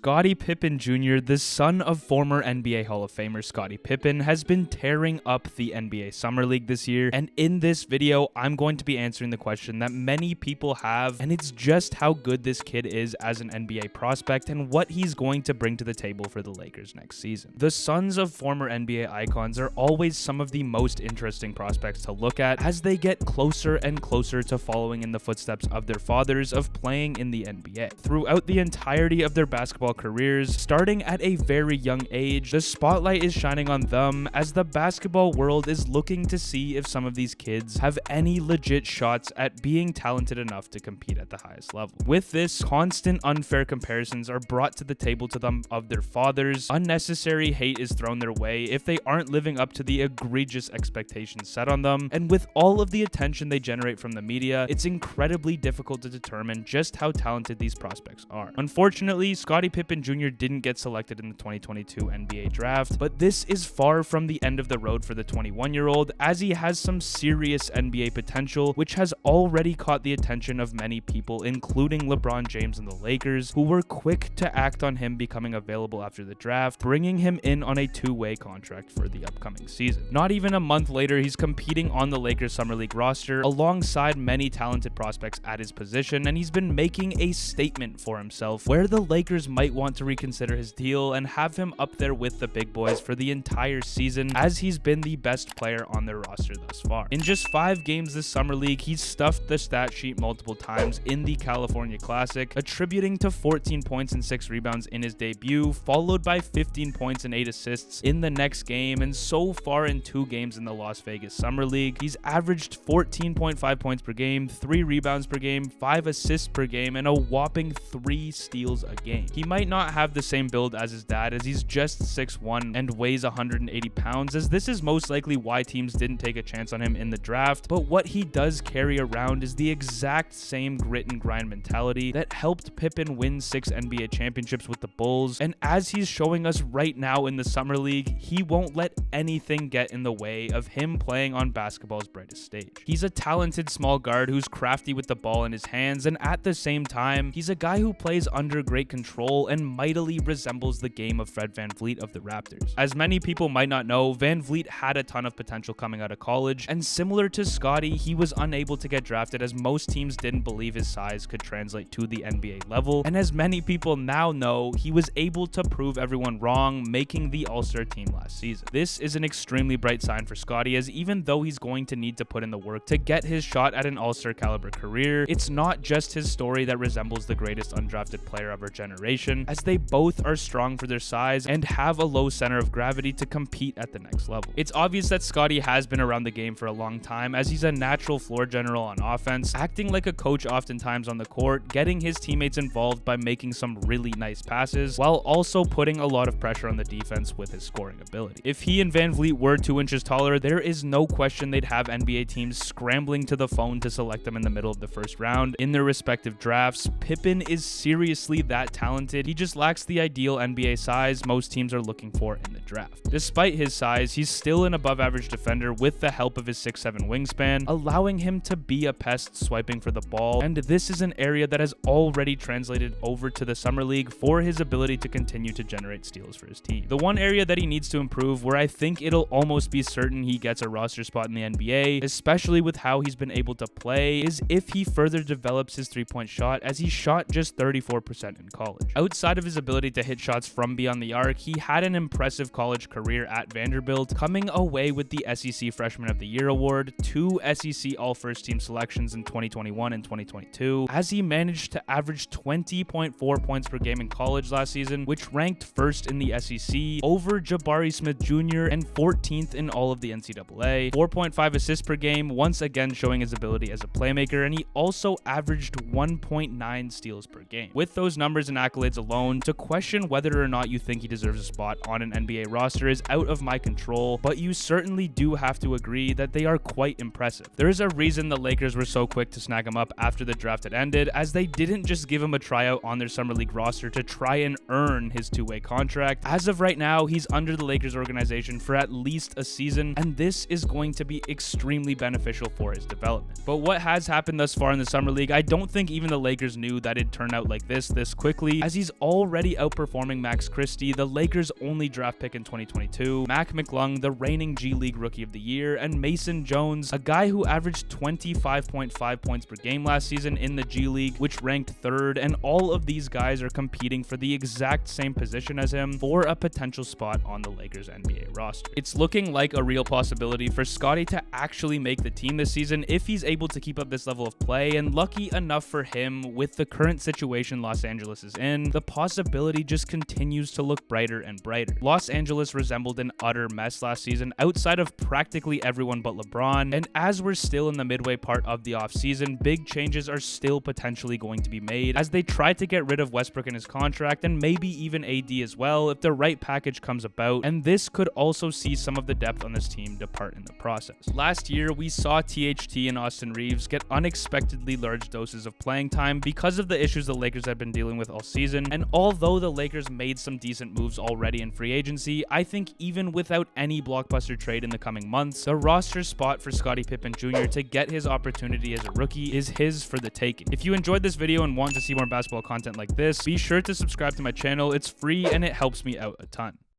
Scotty Pippen Jr., the son of former NBA Hall of Famer Scotty Pippen, has been tearing up the NBA Summer League this year, and in this video, I'm going to be answering the question that many people have, and it's just how good this kid is as an NBA prospect and what he's going to bring to the table for the Lakers next season. The sons of former NBA icons are always some of the most interesting prospects to look at as they get closer and closer to following in the footsteps of their fathers of playing in the NBA. Throughout the entirety of their basketball careers, starting at a very young age, the spotlight is shining on them as the basketball world is looking to see if some of these kids have any legit shots at being talented enough to compete at the highest level. With this, constant unfair comparisons are brought to the table to them of their fathers, unnecessary hate is thrown their way if they aren't living up to the egregious expectations set on them, and with all of the attention they generate from the media, it's incredibly difficult to determine just how talented these prospects are. Unfortunately, Scotty Pippen Jr. didn't get selected in the 2022 NBA draft, but this is far from the end of the road for the 21-year-old, as he has some serious NBA potential, which has already caught the attention of many people, including LeBron James and the Lakers, who were quick to act on him becoming available after the draft, bringing him in on a two-way contract for the upcoming season. Not even a month later, he's competing on the Lakers Summer League roster alongside many talented prospects at his position, and he's been making a statement for himself where the Lakers might want to reconsider his deal and have him up there with the big boys for the entire season, as he's been the best player on their roster thus far. In just 5 games this summer league, he's stuffed the stat sheet multiple times in the California Classic, attributing to 14 points and 6 rebounds in his debut, followed by 15 points and 8 assists in the next game, and so far in 2 games in the Las Vegas Summer League, he's averaged 14.5 points per game, 3 rebounds per game, 5 assists per game, and a whopping 3 steals a game. He might not have the same build as his dad, as he's just 6'1" and weighs 180 pounds, as this is most likely why teams didn't take a chance on him in the draft, but what he does carry around is the exact same grit and grind mentality that helped Pippen win 6 NBA championships with the Bulls, and as he's showing us right now in the Summer League, he won't let anything get in the way of him playing on basketball's brightest stage. He's a talented small guard who's crafty with the ball in his hands, and at the same time, he's a guy who plays under great control and mightily resembles the game of Fred VanVleet of the Raptors. As many people might not know, VanVleet had a ton of potential coming out of college, and similar to Scotty, he was unable to get drafted as most teams didn't believe his size could translate to the NBA level, and as many people now know, he was able to prove everyone wrong, making the All-Star team last season. This is an extremely bright sign for Scotty, as even though he's going to need to put in the work to get his shot at an All-Star caliber career, it's not just his story that resembles the greatest undrafted player of our generation, as they both are strong for their size and have a low center of gravity to compete at the next level. It's obvious that Scotty has been around the game for a long time, as he's a natural floor general on offense, acting like a coach oftentimes on the court, getting his teammates involved by making some really nice passes, while also putting a lot of pressure on the defense with his scoring ability. If he and VanVleet were 2 inches taller, there is no question they'd have NBA teams scrambling to the phone to select them in the middle of the first round in their respective drafts. Pippen is seriously that talented, he just lacks the ideal NBA size most teams are looking for in the draft. Despite his size, he's still an above average defender with the help of his 6'7" wingspan, allowing him to be a pest swiping for the ball, and this is an area that has already translated over to the Summer League for his ability to continue to generate steals for his team. The one area that he needs to improve, where I think it'll almost be certain he gets a roster spot in the NBA, especially with how he's been able to play, is if he further develops his 3-point shot, as he shot just 34% in college. Outside of his ability to hit shots from beyond the arc, he had an impressive college career at Vanderbilt, coming away with the SEC Freshman of the Year award, 2 SEC All-First Team selections in 2021 and 2022, as he managed to average 20.4 points per game in college last season, which ranked first in the SEC over Jabari Smith Jr. and 14th in all of the NCAA, 4.5 assists per game, once again showing his ability as a playmaker, and he also averaged 1.9 steals per game. With those numbers and accolades alone, to question whether or not you think he deserves a spot on an NBA roster is out of my control, but you certainly do have to agree that they are quite impressive. There is a reason the Lakers were so quick to snag him up after the draft had ended, as they didn't just give him a tryout on their Summer League roster to try and earn his 2-way contract. As of right now, he's under the Lakers organization for at least a season, and this is going to be extremely beneficial for his development. But what has happened thus far in the Summer League, I don't think even the Lakers knew that it'd turn out like this quickly, as he's already outperforming Max Christie, the Lakers' only draft pick in 2022, Mac McClung, the reigning G League Rookie of the Year, and Mason Jones, a guy who averaged 25.5 points per game last season in the G League, which ranked third, and all of these guys are competing for the exact same position as him for a potential spot on the Lakers NBA roster. It's looking like a real possibility for Scotty to actually make the team this season if he's able to keep up this level of play, and lucky enough for him, with the current situation Los Angeles is in, the possibility just continues to look brighter and brighter. Los Angeles resembled an utter mess last season outside of practically everyone but LeBron, and as we're still in the midway part of the offseason, big changes are still potentially going to be made as they try to get rid of Westbrook and his contract, and maybe even AD as well if the right package comes about, and this could also see some of the depth on this team depart in the process. Last year, we saw THT and Austin Reeves get unexpectedly large doses of playing time because of the issues the Lakers have been dealing with all season, and although the Lakers made some decent moves already in free agency, I think even without any blockbuster trade in the coming months, the roster spot for Scotty Pippen Jr. to get his opportunity as a rookie is his for the taking. If you enjoyed this video and want to see more basketball content like this, be sure to subscribe to my channel. It's free and it helps me out a ton.